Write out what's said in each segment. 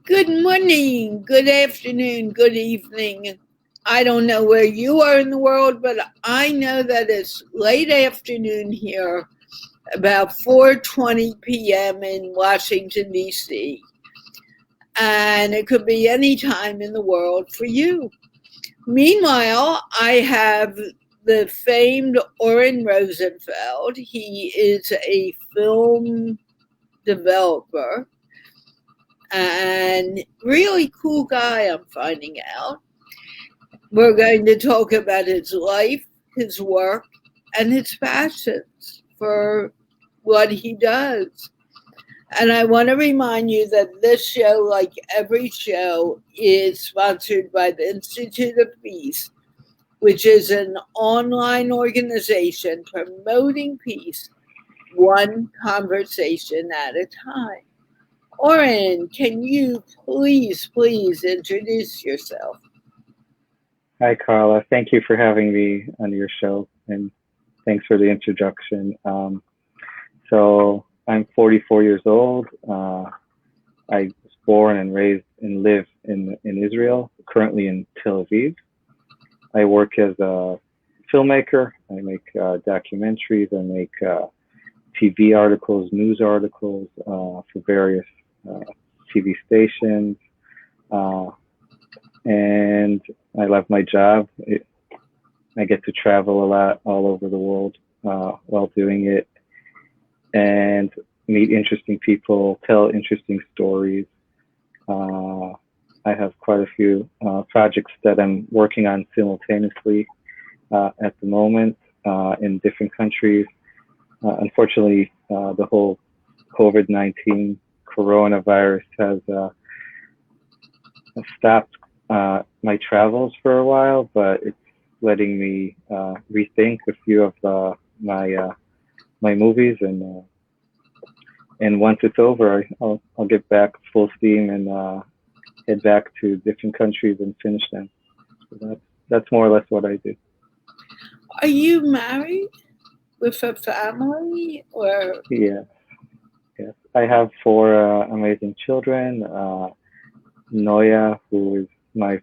Good morning, good afternoon, good evening. I don't know where you are in the world, but I know that it's late afternoon here, about 4:20 p.m. in Washington D.C. And it could be any time in the world for you. Meanwhile, I have the famed Oren Rosenfeld. He is a film developer and really cool guy, I'm finding out. We're going to talk about his life, his work, and his passions for what he does. And I want to remind you that this show, like every show, is sponsored by the Institute of Peace, which is an online organization promoting peace one conversation at a time. Oren, can you please introduce yourself? Hi, Carla. Thank you for having me on your show, and thanks for the introduction. I'm 44 years old. I was born and raised and live in Israel, currently in Tel Aviv. I work as a filmmaker. I make documentaries. I make TV articles, news articles for various uh, TV stations. Uh, and I love my job. I get to travel a lot all over the world while doing it and meet interesting people, tell interesting stories. Uh, I have quite a few projects that I'm working on simultaneously at the moment in different countries. Unfortunately, the whole COVID-19 coronavirus has stopped my travels for a while, but it's letting me rethink a few of my movies, and once it's over, I'll get back full steam and head back to different countries and finish them. So that's more or less what I do. Are you married with a family or? Yeah, yes. I have four amazing children. Noya, who is my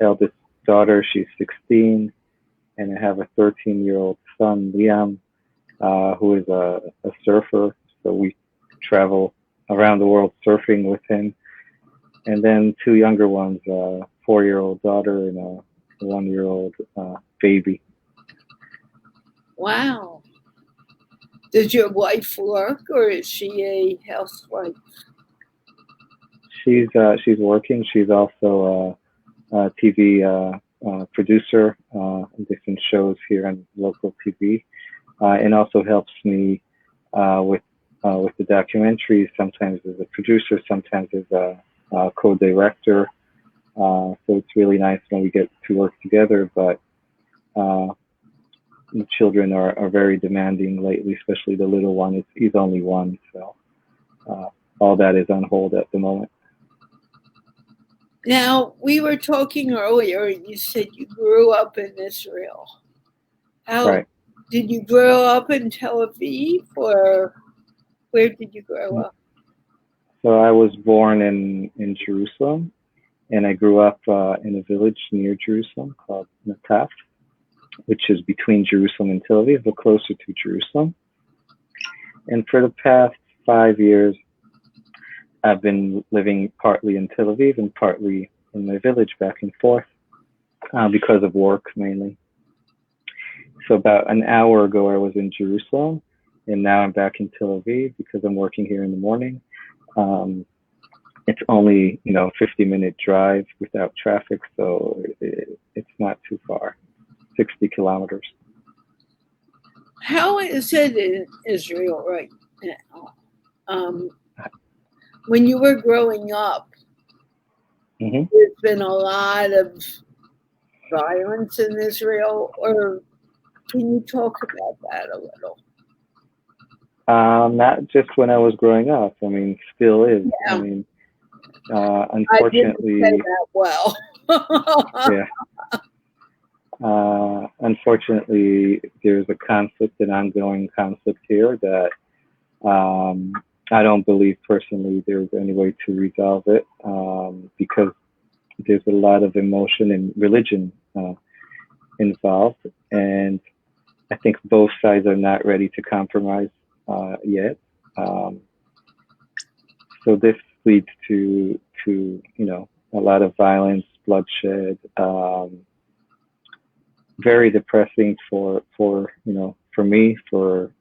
eldest daughter, she's 16, and I have a 13-year-old son, Liam, who is a surfer. So we travel around the world surfing with him. And then two younger ones, a 4-year-old daughter and a 1-year-old baby. Wow. Does your wife work or is she a housewife? She's working. She's also a TV producer in different shows here on local TV, and also helps me with the documentaries. Sometimes as a producer, sometimes as a co-director. So it's really nice when we get to work together. But uh, the children are very demanding lately, especially the little one. He's only one, so uh, all that is on hold at the moment. Now, we were talking earlier and you said you grew up in Israel. How Right. did you grow up in Tel Aviv or where did you grow up? So I was born in Jerusalem, and I grew up in a village near Jerusalem called Nataf, which is between Jerusalem and Tel Aviv, but closer to Jerusalem. And for the past 5 years, I've been living partly in Tel Aviv and partly in my village, back and forth, because of work mainly. So about an hour ago, I was in Jerusalem, and now I'm back in Tel Aviv because I'm working here in the morning. Um, it's only 50-minute drive without traffic, so it's not too far, 60 kilometers. How is it in Israel right now? Um, when you were growing up, Hmm. there's been a lot of violence in Israel, or can you talk about that a little? Not just when I was growing up. I mean, still is. I Yeah, mean, I didn't say unfortunately, that well. yeah. Unfortunately, there's a conflict, an ongoing conflict here that um, I don't believe personally there's any way to resolve it, because there's a lot of emotion and religion involved, and I think both sides are not ready to compromise yet. Um, so this leads to a lot of violence, bloodshed. Very depressing for me, for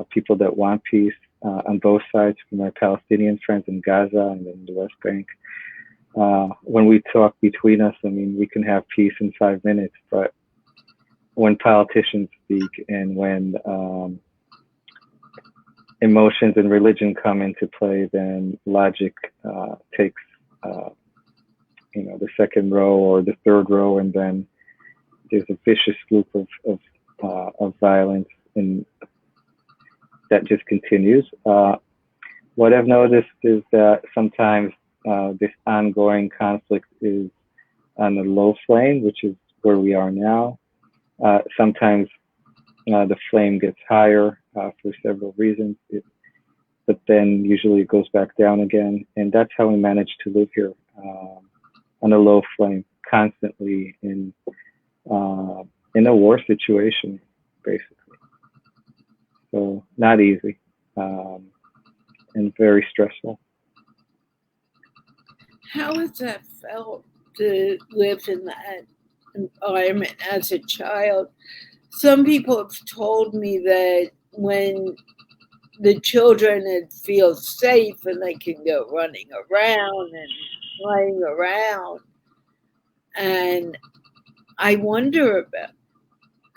people that want peace on both sides, for my Palestinian friends in Gaza and in the West Bank. When we talk between us, I mean, we can have peace in 5 minutes, but when politicians speak and when emotions and religion come into play, then logic takes the second row or the third row, and then there's a vicious loop of violence, and that just continues. What I've noticed is that sometimes this ongoing conflict is on a low flame, which is where we are now. Sometimes the flame gets higher for several reasons, but then usually it goes back down again, and that's how we manage to live here on a low flame, constantly in a war situation, basically. So not easy, and very stressful. How has that felt to live in that environment as a child? Some people have told me that when the children feel safe and they can go running around and playing around, and I wonder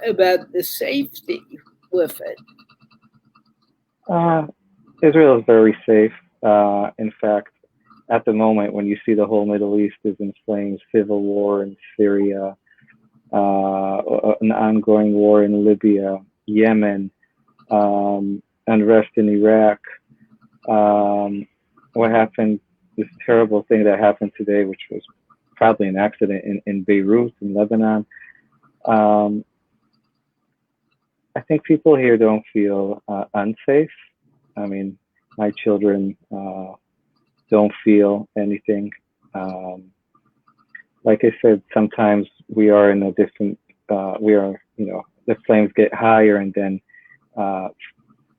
about the safety with it. Israel is very safe. In fact, at the moment, when you see the whole Middle East is in flames, civil war in Syria, an ongoing war in Libya, Yemen, unrest in Iraq, what happened, this terrible thing that happened today, which was probably an accident in Beirut, in Lebanon. I think people here don't feel unsafe. I mean, my children don't feel anything. Like I said, sometimes we are in a different, the flames get higher, and then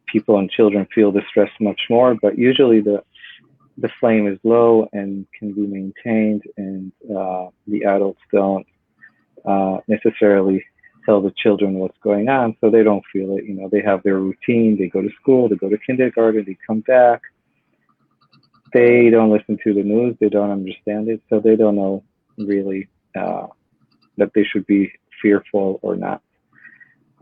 people and children feel the stress much more, but usually the flame is low and can be maintained, and the adults don't necessarily tell the children what's going on, so they don't feel it. They have their routine. They go to school, they go to kindergarten, they come back. They don't listen to the news. They don't understand it, so they don't know really that they should be fearful or not.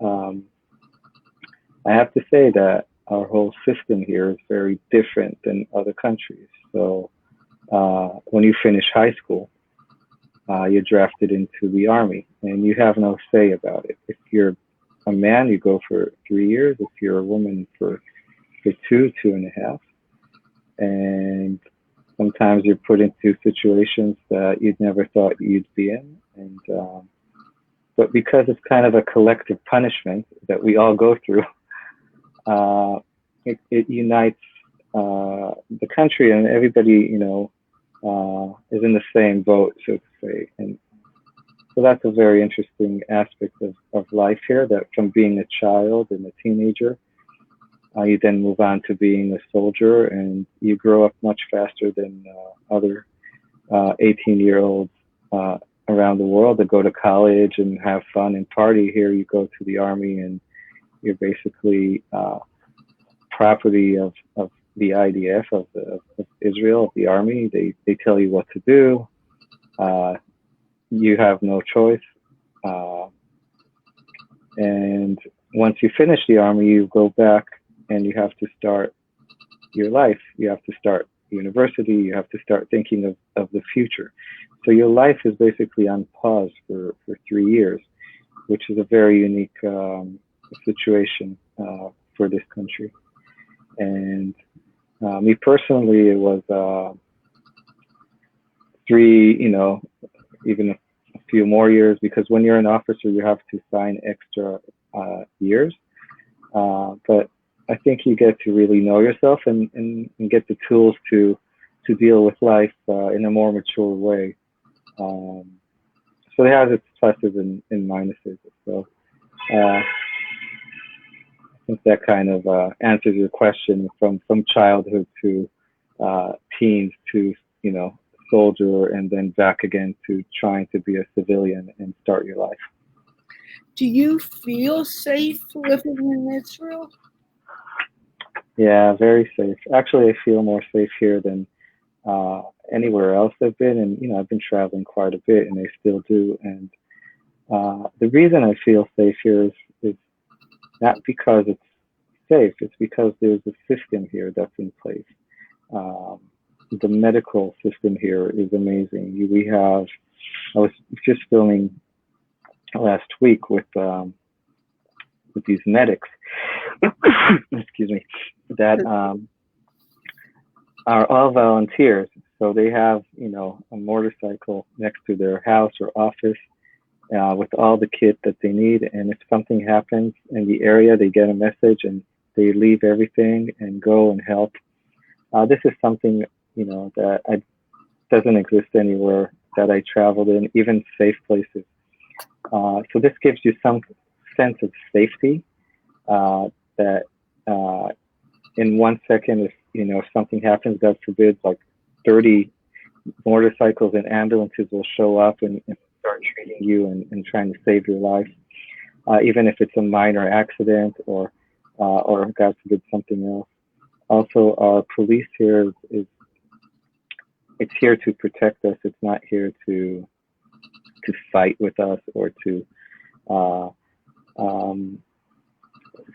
I have to say that our whole system here is very different than other countries. So when you finish high school, you're drafted into the army, and you have no say about it. If you're a man, you go for 3 years. If you're a woman, for 2.5. And sometimes you're put into situations that you'd never thought you'd be in. And but because it's kind of a collective punishment that we all go through, it unites the country, and everybody, is in the same boat, so to say. And so that's a very interesting aspect of life here, that from being a child and a teenager, you then move on to being a soldier, and you grow up much faster than other 18-year-olds around the world that go to college and have fun and party. Here you go to the army, and you're basically property of the IDF, of Israel, of the army. They tell you what to do. You have no choice. And once you finish the army, you go back and you have to start your life. You have to start university. You have to start thinking of the future. So your life is basically on pause for 3 years, which is a very unique situation for this country. And me personally, it was 3, even a few more years, because when you're an officer, you have to sign extra years. But I think you get to really know yourself and get the tools to deal with life in a more mature way. Um, so it has its pluses and minuses. So I think that kind of answers your question from childhood to teens to soldier and then back again to trying to be a civilian and start your life. Do you feel safe living in Israel? Yeah, very safe. Actually, I feel more safe here than anywhere else I've been, and I've been traveling quite a bit, and I still do. And the reason I feel safe here is not because it's safe; it's because there's a system here that's in place. Um, the medical system here is amazing. I was just filming last week with these medics, excuse me, that are all volunteers. So they have, a motorcycle next to their house or office with all the kit that they need. And if something happens in the area, they get a message and they leave everything and go and help. This is something, that doesn't exist anywhere that I traveled in, even safe places. So this gives you some sense of safety that in 1 second, if something happens, God forbid, like 30 motorcycles and ambulances will show up and start treating you and trying to save your life, even if it's a minor accident or God forbid something else. Also, our police here is it's here to protect us. It's not here to fight with us or to uh, um,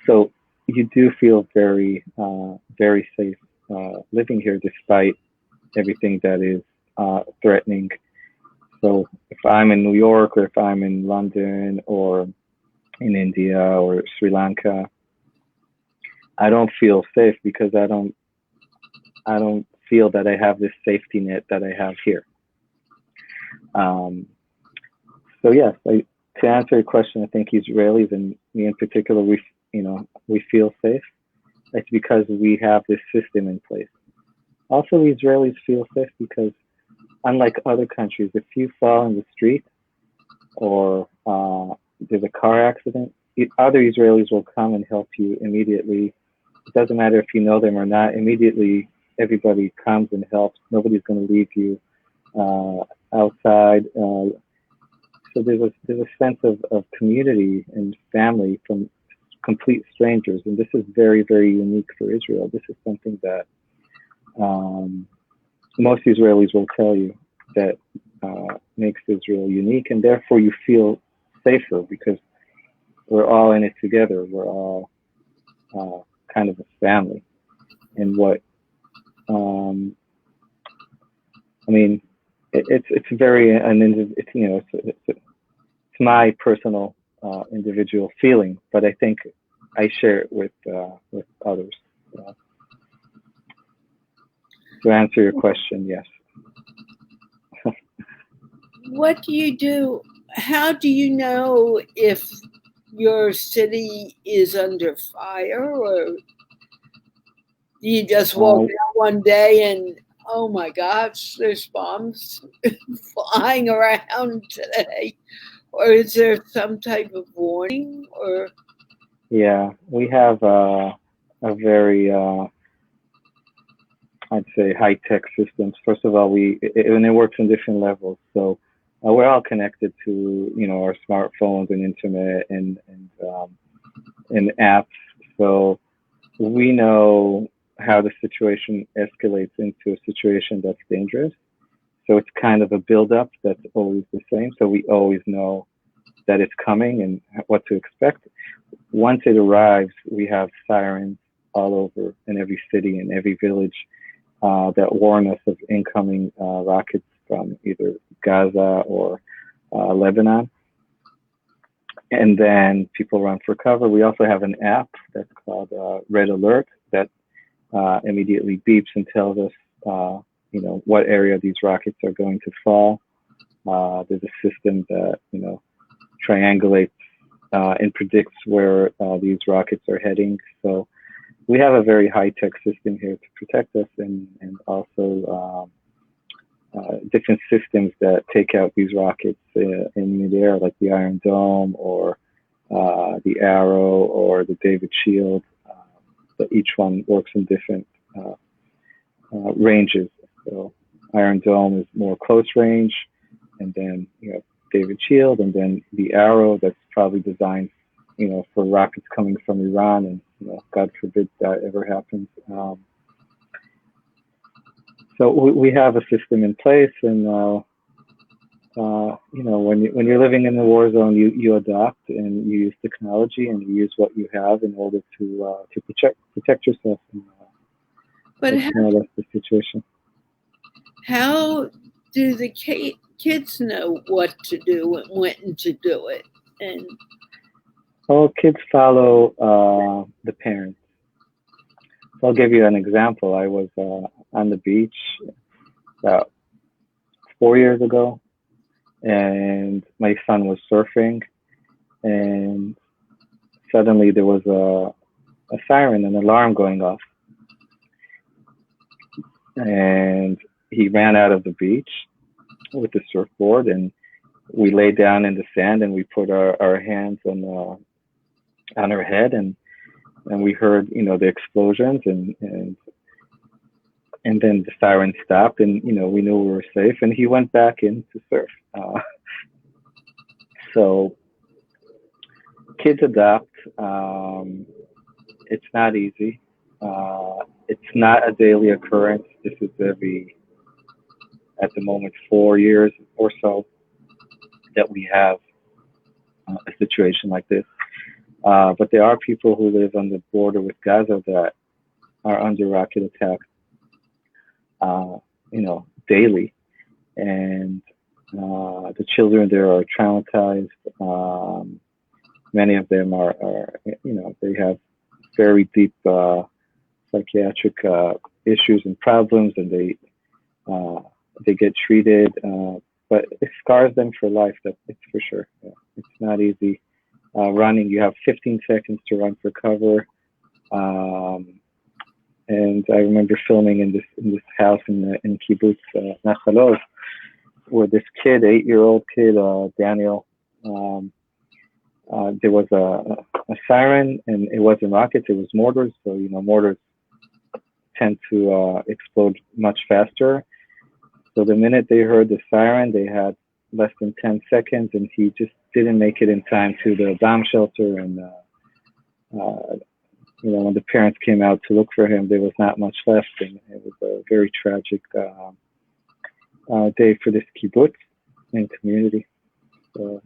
so you do feel very very safe living here despite everything that is threatening. So if I'm in New York or if I'm in London or in India or Sri Lanka, I don't feel safe because I don't feel that I have this safety net that I have here. Um, so yes, to answer your question, I think Israelis and me in particular, we feel safe. It's because we have this system in place. Also, Israelis feel safe because, unlike other countries, if you fall in the street or there's a car accident, other Israelis will come and help you immediately. It doesn't matter if you know them or not. Immediately, everybody comes and helps. Nobody's going to leave you outside. So there's a sense of community and family from complete strangers, and this is very, very unique for Israel. This is something that most Israelis will tell you that makes Israel unique, and therefore you feel safer because we're all in it together. We're all kind of a family. And what I mean, it's very it's my personal individual feeling, but I think I share it with others. To answer your question, yes. What do you do? How do you know if your city is under fire, or do you just walk out one day and, oh my gosh, there's bombs flying around today? Or is there some type of warning? Or Yeah, we have a very I'd say high-tech systems. First of all, and it works on different levels. So we're all connected to our smartphones and internet and apps. So we know how the situation escalates into a situation that's dangerous. So it's kind of a build-up that's always the same. So we always know that it's coming and what to expect. Once it arrives, we have sirens all over in every city and every village that warn us of incoming rockets from either Gaza or Lebanon. And then people run for cover. We also have an app that's called Red Alert that immediately beeps and tells us, what area these rockets are going to fall. There's a system that, triangulates and predicts where these rockets are heading. So we have a very high-tech system here to protect us, and also different systems that take out these rockets in midair, like the Iron Dome or the Arrow or the David Shield. But each one works in different ranges. So Iron Dome is more close range, and then David Shield, and then the Arrow that's probably designed for rockets coming from Iran, and God forbid that ever happens. So we have a system in place, and when you're living in the war zone, you adapt and you use technology and you use what you have in order to protect yourself. And, but that's more or less the situation. How do the kids know what to do and when to do it? And kids follow the parents. So I'll give you an example. I was on the beach about 4 years ago, and my son was surfing, and suddenly there was a siren, an alarm going off, and he ran out of the beach with the surfboard, and we lay down in the sand and we put our hands on her head, and we heard the explosions, and then the siren stopped, and we knew we were safe, and he went back in to surf. So kids adapt. It's not easy. It's not a daily occurrence. This is at the moment, 4 years or so that we have a situation like this. But there are people who live on the border with Gaza that are under rocket attack, daily, and the children there are traumatized. Many of them are they have very deep psychiatric issues and problems, and they get treated, but it scars them for life. It's for sure. Yeah. It's not easy. Running, you have 15 seconds to run for cover. And I remember filming in this house in Kibbutz Nachalov, where this kid, 8-year-old kid, Daniel, there was a siren, and it wasn't rockets, it was mortars. So mortars tend to explode much faster. So the minute they heard the siren, they had less than 10 seconds, and he just didn't make it in time to the bomb shelter. And when the parents came out to look for him, there was not much left, and it was a very tragic day for this kibbutz and community. So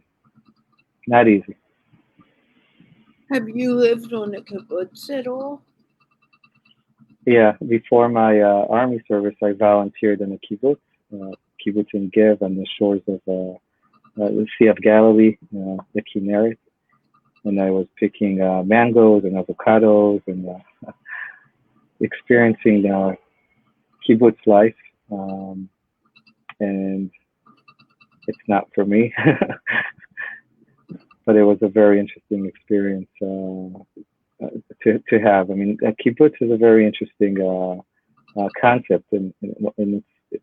not easy. have you lived on a kibbutz at all? Yeah, before my army service, I volunteered in a kibbutz in Gev, on the shores of the Sea of Galilee, the Kinneret, and I was picking mangoes and avocados and experiencing kibbutz life, and it's not for me, but it was a very interesting experience to have. I mean, kibbutz is a very interesting concept, and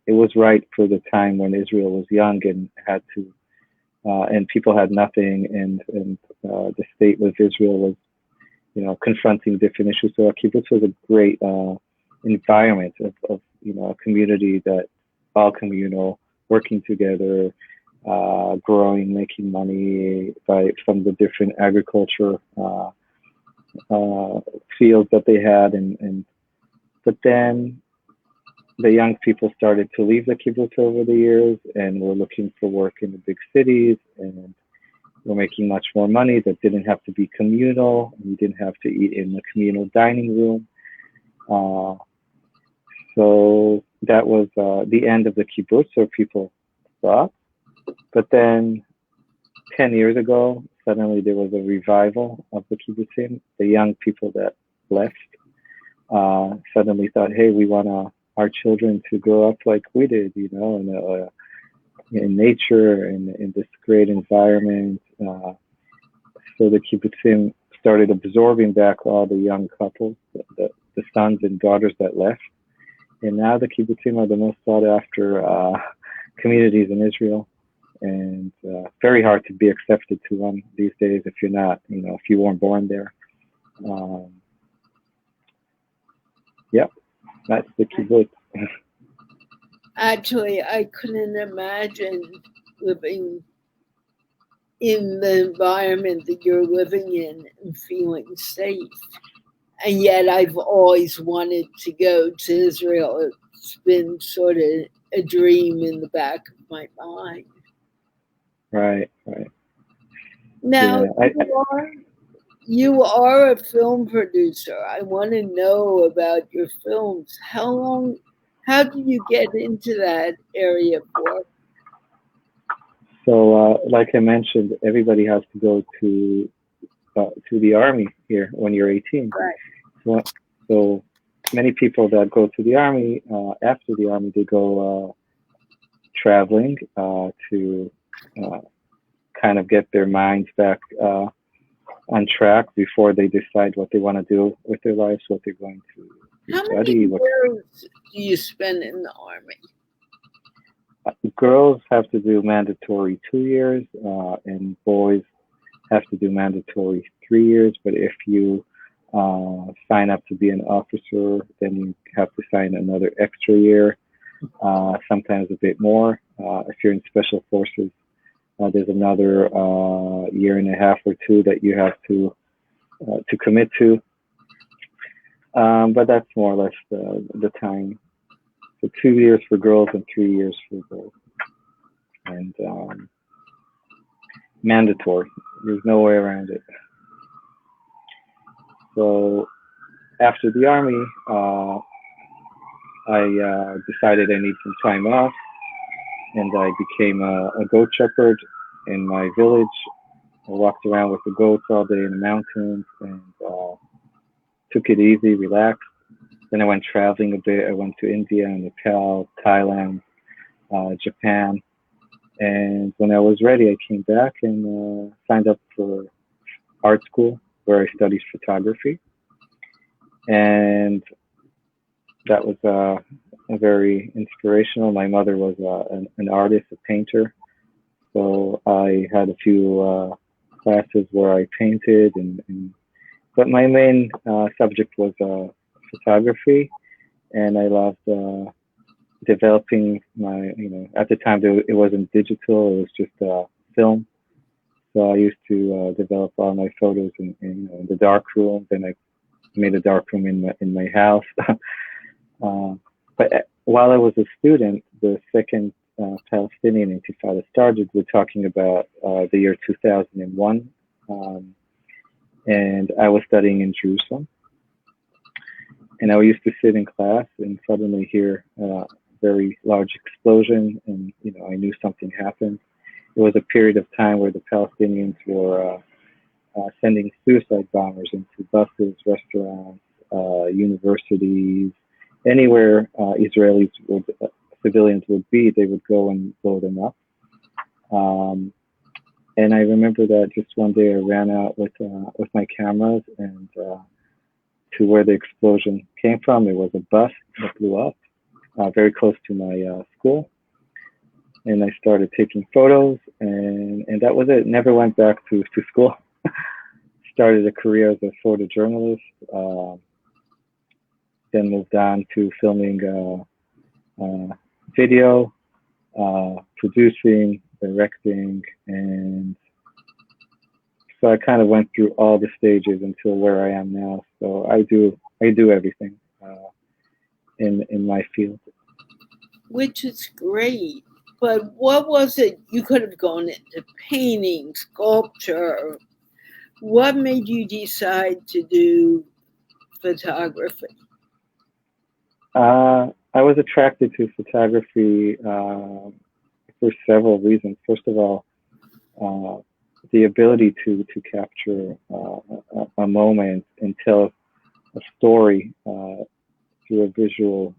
it was right for the time when Israel was young and had to, and people had nothing, and the state of Israel was, confronting different issues. So kibbutz was a great environment of a community that all communal, working together, growing, making money from the different agriculture fields that they had, but then the young people started to leave the kibbutz over the years, and were looking for work in the big cities, and were making much more money that didn't have to be communal, and you didn't have to eat in the communal dining room. So that was the end of the kibbutz, so people thought. But then 10 years ago, suddenly there was a revival of the kibbutzim. The young people that left suddenly thought, hey, we want our children to grow up like we did, in nature and in this great environment. So the kibbutzim started absorbing back all the young couples that the sons and daughters that left. And now the kibbutzim are the most sought after communities in Israel, and very hard to be accepted to one these days if you're not, if you weren't born there. Yep, that's the kibbutz. Actually, I couldn't imagine living in the environment that you're living in and feeling safe. And yet I've always wanted to go to Israel. It's been sort of a dream in the back of my mind. Right. Now, Yeah, you are a film producer. I want to know about your films. How did you get into that area of work? So, like I mentioned, everybody has to go to the army here when you're 18. Right. So many people that go to the army, after the army, they go traveling to kind of get their minds back on track before they decide what they want to do with their lives, what they're going to study. How many years do you spend in the army? Girls have to do mandatory 2 years, and boys have to do mandatory 3 years. But if you sign up to be an officer, then you have to sign another extra year, sometimes a bit more. If you're in special forces, there's another year and a half or two that you have to commit to. But that's more or less the time. So 2 years for girls and 3 years for boys. And mandatory. There's no way around it. So after the army, I decided I need some time off, and I became a goat shepherd in my village. I walked around with the goats all day in the mountains and took it easy, relaxed. Then I went traveling a bit. I went to India, Nepal, Thailand, Japan. And when I was ready, I came back and signed up for art school, where I studied photography. And that was very inspirational. My mother was an artist, a painter. So I had a few classes where I painted, but my main subject was photography, and I loved developing my, at the time it wasn't digital, it was just film. So I used to develop all my photos in the dark room. Then I made a dark room in my house. But while I was a student, the second Palestinian Intifada started. We're talking about the year 2001, and I was studying in Jerusalem. And I used to sit in class and suddenly hear a very large explosion, and I knew something happened. It was a period of time where the Palestinians were sending suicide bombers into buses, restaurants, universities, anywhere civilians would be, they would go and blow them up. And I remember that just one day I ran out with my cameras and to where the explosion came from. It was a bus that blew up very close to my school. And I started taking photos, and that was it. Never went back to school. Started a career as a photojournalist, then moved on to filming video, producing, directing, and so I kind of went through all the stages until where I am now. So I do everything in my field. Which is great. But what was it? You could have gone into painting, sculpture. What made you decide to do photography? I was attracted to photography for several reasons. First of all, the ability to capture a moment and tell a story through a visual,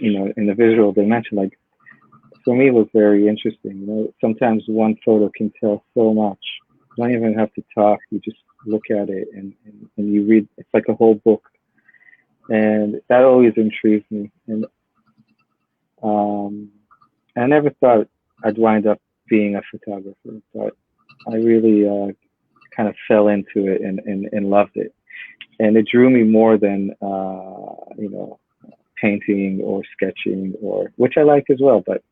in a visual dimension. Like, for me, it was very interesting. Sometimes one photo can tell so much. You don't even have to talk. You just look at it and you read. It's like a whole book, and that always intrigued me. And I never thought I'd wind up being a photographer, but I really kind of fell into it and loved it. And it drew me more than painting or sketching, or which I like as well, but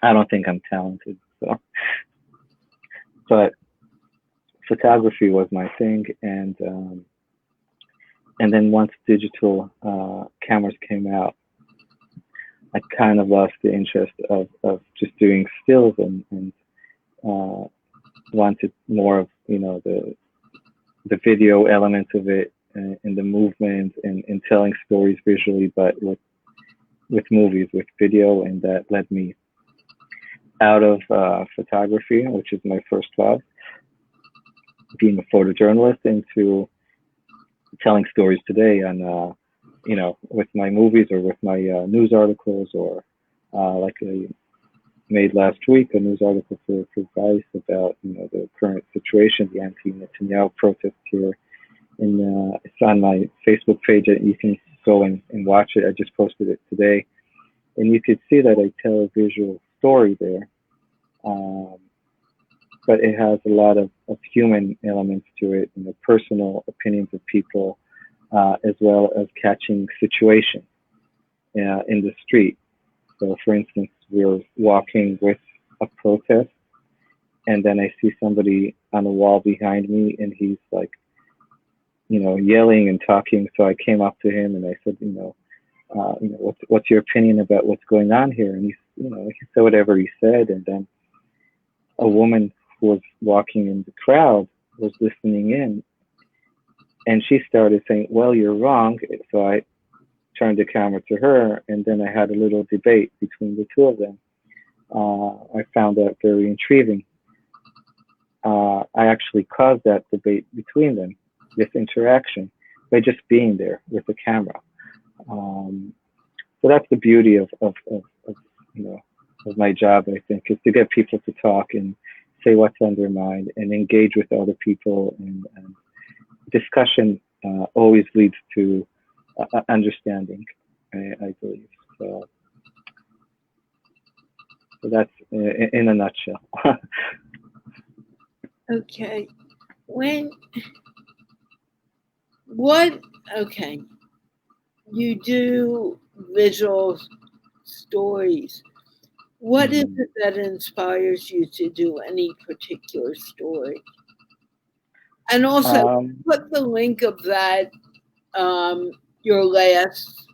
I don't think I'm talented. So, but photography was my thing, and then once digital cameras came out, I kind of lost the interest of just doing stills and wanted more of the video elements of it and the movement and telling stories visually, but with movies, with video, and that led me out of photography, which is my first job, being a photojournalist, into telling stories today on with my movies or with my news articles, or like I made last week a news article for Vice about the current situation, the anti-Netanyahu protests here. And it's on my Facebook page. You can go and watch it. I just posted it today, and you could see that I tell a visual story there, but it has a lot of human elements to it, and the personal opinions of people, as well as catching situations in the street. So, for instance, we're walking with a protest, and then I see somebody on the wall behind me, and he's like, yelling and talking. So I came up to him and I said, what's your opinion about what's going on here? And he said whatever he said. And then a woman who was walking in the crowd was listening in, and she started saying, "Well, you're wrong." So I turned the camera to her, and then I had a little debate between the two of them. I found that very intriguing. I actually caused that debate between them, this interaction, by just being there with the camera. So that's the beauty of my job, I think, is to get people to talk and say what's on their mind and engage with other people. And discussion always leads to understanding, I believe. So that's in a nutshell. Okay. Okay, you do visual stories. What is it that inspires you to do any particular story? And also, put the link of that, your last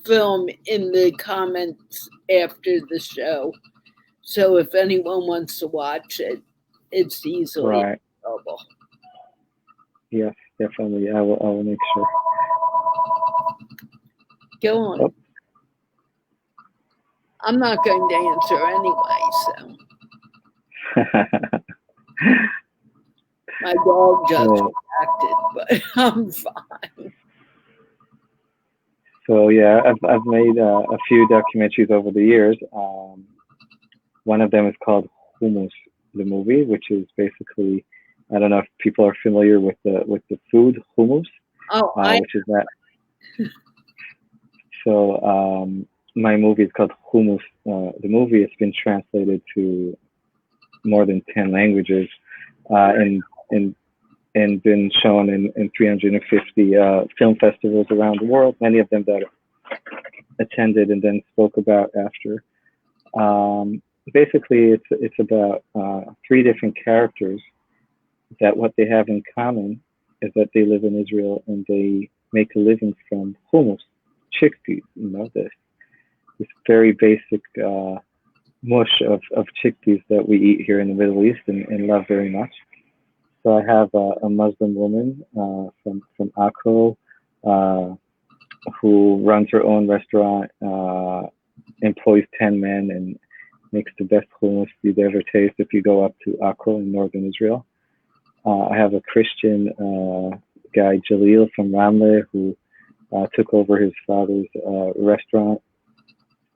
film, in the comments after the show. So if anyone wants to watch it, it's easily available. Yes, definitely. I will make sure. Go on. Oh. I'm not going to answer anyway, so. My dog just reacted, but I'm fine. So yeah, I've made a few documentaries over the years. One of them is called Hummus, the movie, which is basically, I don't know if people are familiar with the food hummus. Oh, which is that. So my movie is called Hummus. The movie has been translated to more than 10 languages, and been shown in 350 film festivals around the world. Many of them that I attended and then spoke about after. Basically, it's about 3 different characters that what they have in common is that they live in Israel and they make a living from hummus, chickpeas. This very basic mush of chickpeas that we eat here in the Middle East and love very much. So I have a Muslim woman from Akko who runs her own restaurant, employs 10 men, and makes the best hummus you'd ever taste if you go up to Akko in northern Israel. I have a Christian guy, Jalil from Ramleh, who took over his father's restaurant,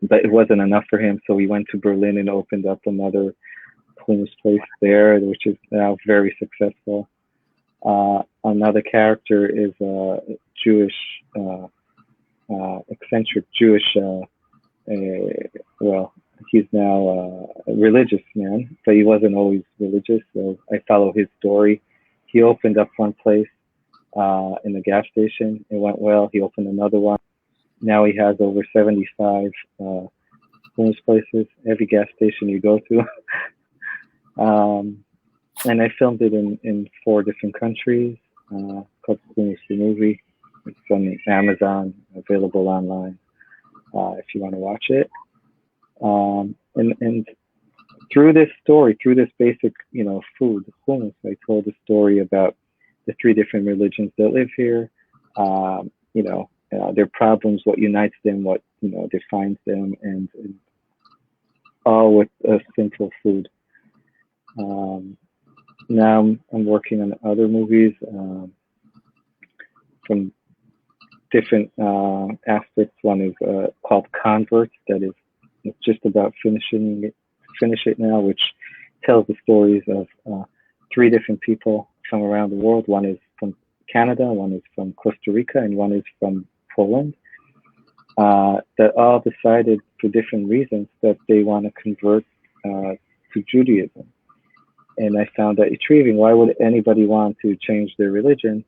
but it wasn't enough for him, so he went to Berlin and opened up another hummus place there, which is now very successful. Another character is a Jewish, eccentric Jewish. Well, he's now a religious man, but he wasn't always religious. So I follow his story. He opened up one place in the gas station. It went well. He opened another one. Now he has over 75 homeless places. Every gas station you go to. And I filmed it in 4 different countries. Called the movie. It's on Amazon, available online if you want to watch it. And through this story, through this basic, food, hummus, I told a story about the 3 different religions that live here. Their problems, what unites them, what defines them, and all with a simple food. Now I'm working on other movies from different aspects. One is called Converts. That is, it's just about finish it now, which tells the stories of 3 different people from around the world. One is from Canada, one is from Costa Rica, and one is from Poland. That all decided for different reasons that they want to convert to Judaism. And I found that intriguing. Why would anybody want to change their religion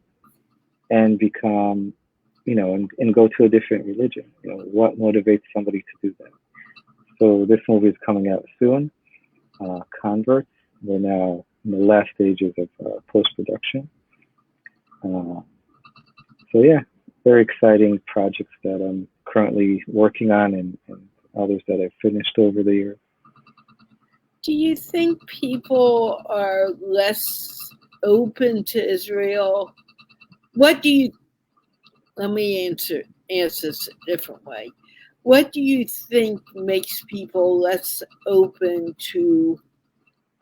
and become, and go to a different religion? What motivates somebody to do that? So this movie is coming out soon. Converts. We're now in the last stages of post-production. So yeah, very exciting projects that I'm currently working on, and others that I've finished over the years. Do you think people are less open to Israel? Let me answer this a different way. What do you think makes people less open to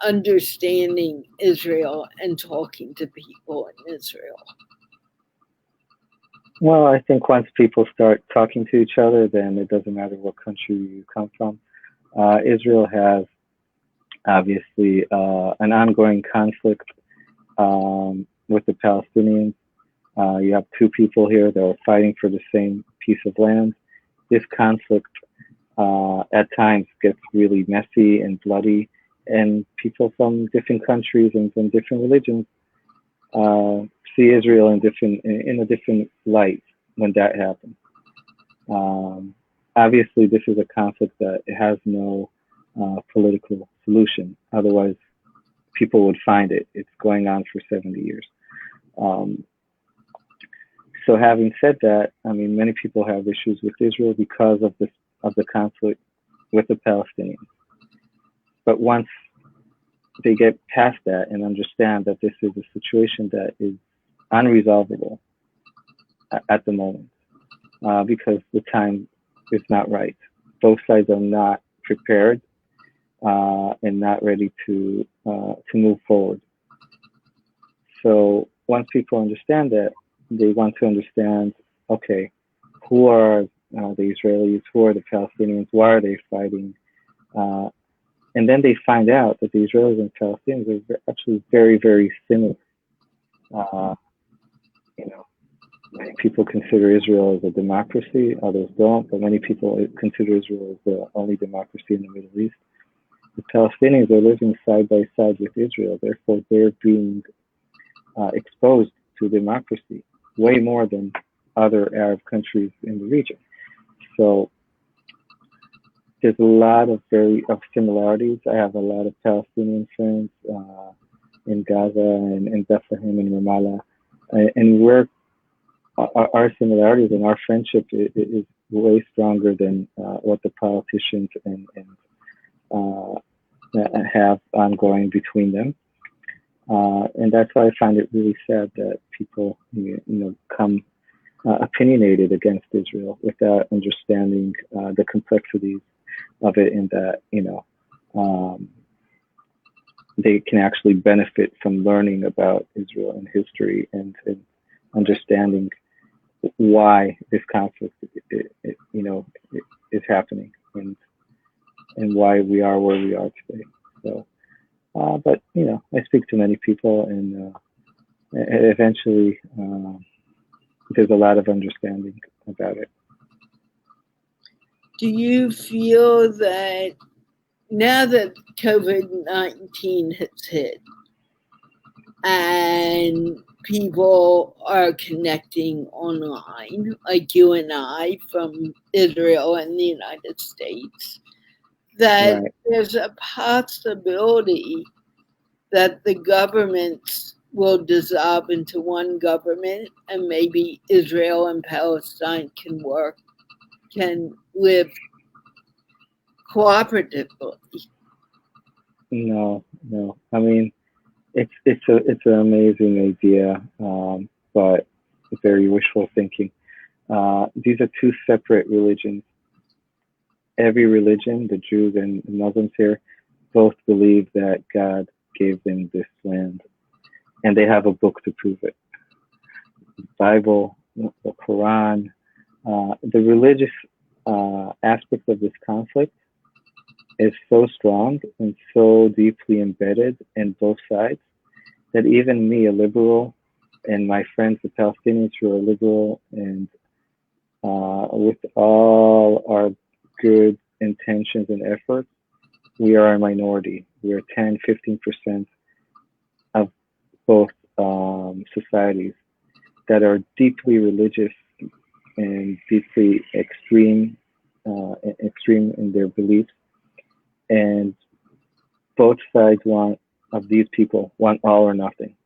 understanding Israel and talking to people in Israel? Well, I think once people start talking to each other, then it doesn't matter what country you come from. Israel has obviously an ongoing conflict with the Palestinians. You have 2 people here that are fighting for the same piece of land. This conflict at times gets really messy and bloody, and people from different countries and from different religions see Israel in a different light when that happens. Obviously, this is a conflict that has no political solution. Otherwise, people would find it. It's going on for 70 years. So having said that, I mean, many people have issues with Israel because of the conflict with the Palestinians. But once they get past that and understand that this is a situation that is unresolvable at the moment, because the time is not right. Both sides are not prepared and not ready to move forward. So once people understand that, they want to understand, okay, who are the Israelis, who are the Palestinians, why are they fighting? And then they find out that the Israelis and Palestinians are actually very, very similar. Many people consider Israel as a democracy, others don't, but many people consider Israel as the only democracy in the Middle East. The Palestinians are living side by side with Israel, therefore they're being exposed to democracy way more than other Arab countries in the region. So there's a lot of similarities. I have a lot of Palestinian friends in Gaza and in Bethlehem and Ramallah, and our similarities and our friendship is way stronger than what the politicians have ongoing between them. And that's why I find it really sad that people, come opinionated against Israel without understanding the complexities of it, and that they can actually benefit from learning about Israel and history and understanding why this conflict is happening and why we are where we are today. So. But I speak to many people, and eventually there's a lot of understanding about it. Do you feel that now that COVID-19 has hit and people are connecting online, like you and I from Israel and the United States, that Right. there's a possibility that the governments will dissolve into one government and maybe Israel and Palestine can live cooperatively? No. I mean, it's an amazing idea, but very wishful thinking. These are two separate religions. Every religion, the Jews and the Muslims here, both believe that God gave them this land, and they have a book to prove it. The Bible, the Quran, the religious aspect of this conflict is so strong and so deeply embedded in both sides that even me, a liberal, and my friends, the Palestinians who are liberal, and with all our good intentions and efforts, we are a minority. We are 10, 15% of both societies that are deeply religious and deeply extreme in their beliefs. And both sides of these people want all or nothing.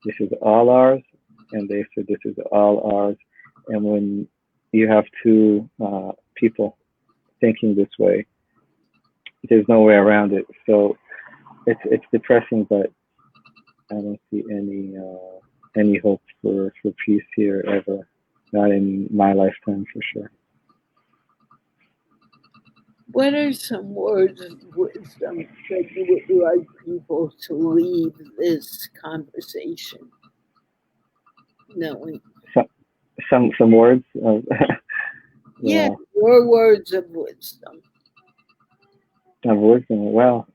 This is all ours, and they said this is all ours. And when you have two people thinking this way, there's no way around it. So it's depressing, but I don't see any hope for peace here ever. Not in my lifetime, for sure. What are some words of wisdom that you would like people to leave this conversation knowing? Some words of Yeah, your words of wisdom. Of wisdom. Well,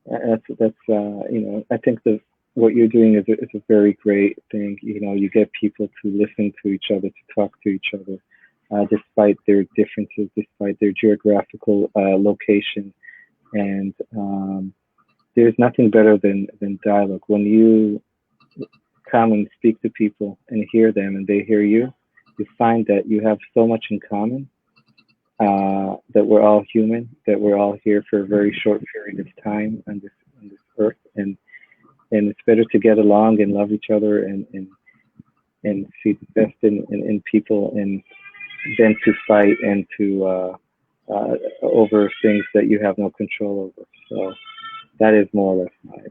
that's I think that what you're doing is a very great thing. You get people to listen to each other, to talk to each other, despite their differences, despite their geographical location, and there's nothing better than dialogue. When you come and speak to people and hear them, and they hear you, you find that you have so much in common. That we're all human, that we're all here for a very short period of time on this earth, and it's better to get along and love each other and see the best in people, and than to fight and to over things that you have no control over. So that is more or less my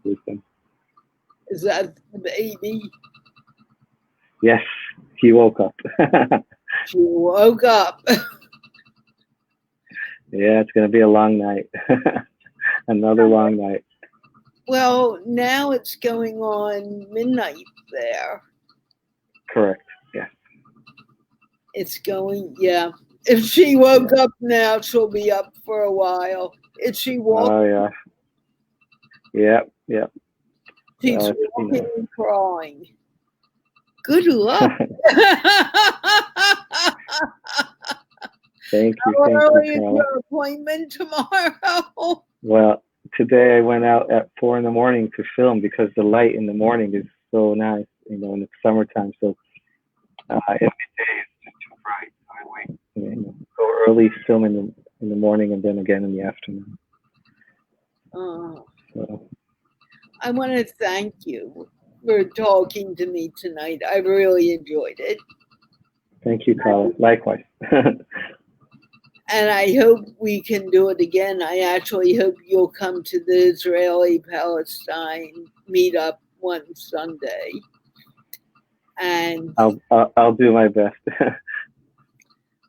wisdom. Is that the baby? Yes, he woke up. She woke up. Yeah, it's going to be a long night. Another long night. Well, now it's going on midnight there. Correct. Yeah. It's going, yeah. If she woke up now, she'll be up for a while. If she walks, oh yeah. Yep. She's walking and crying. Good luck. Thank you. How early is Carla. your appointment tomorrow? Well, today I went out at 4 a.m. to film because the light in the morning is so nice, in the summertime. So every day is just too bright. So I wait, go early, film in the morning, and then again in the afternoon. So. I want to thank you for talking to me tonight. I really enjoyed it. Thank you, Carla. Likewise. And I hope we can do it again. I actually hope you'll come to the Israeli-Palestine meetup one Sunday. And I'll do my best.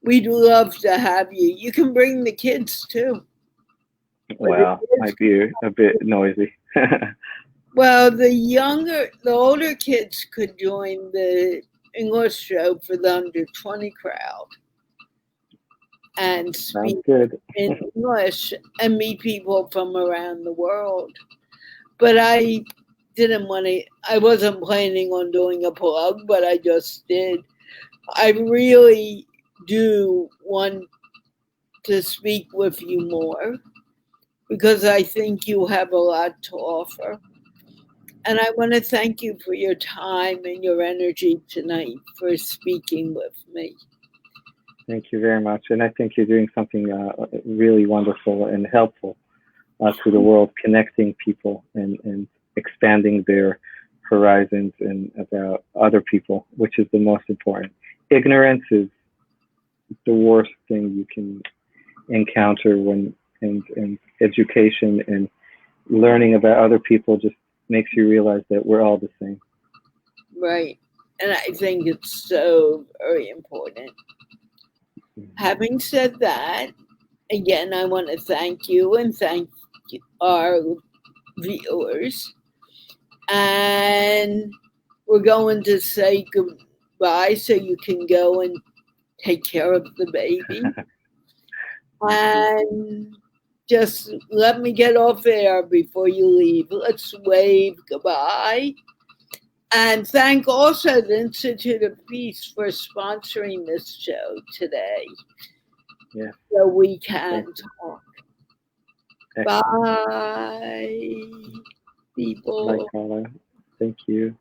We'd love to have you. You can bring the kids too. Well, might be a bit noisy. Well, the older kids could join the English show for the under 20 crowd and speak in English and meet people from around the world. but I didn't want to, I wasn't planning on doing a plug, but I just did. I really do want to speak with you more because I think you have a lot to offer. And I want to thank you for your time and your energy tonight for speaking with me. Thank you very much. And I think you're doing something really wonderful and helpful to the world, connecting people and expanding their horizons and about other people, which is the most important. Ignorance is the worst thing you can encounter and education and learning about other people just makes you realize that we're all the same. Right. And I think it's so very important. Having said that, again, I want to thank you and thank our viewers. And we're going to say goodbye so you can go and take care of the baby. And just let me get off air before you leave. Let's wave goodbye. And thank also the Institute of Peace for sponsoring this show today. Yeah. So we can talk. Excellent. Bye, people. Bye, Carla. Thank you.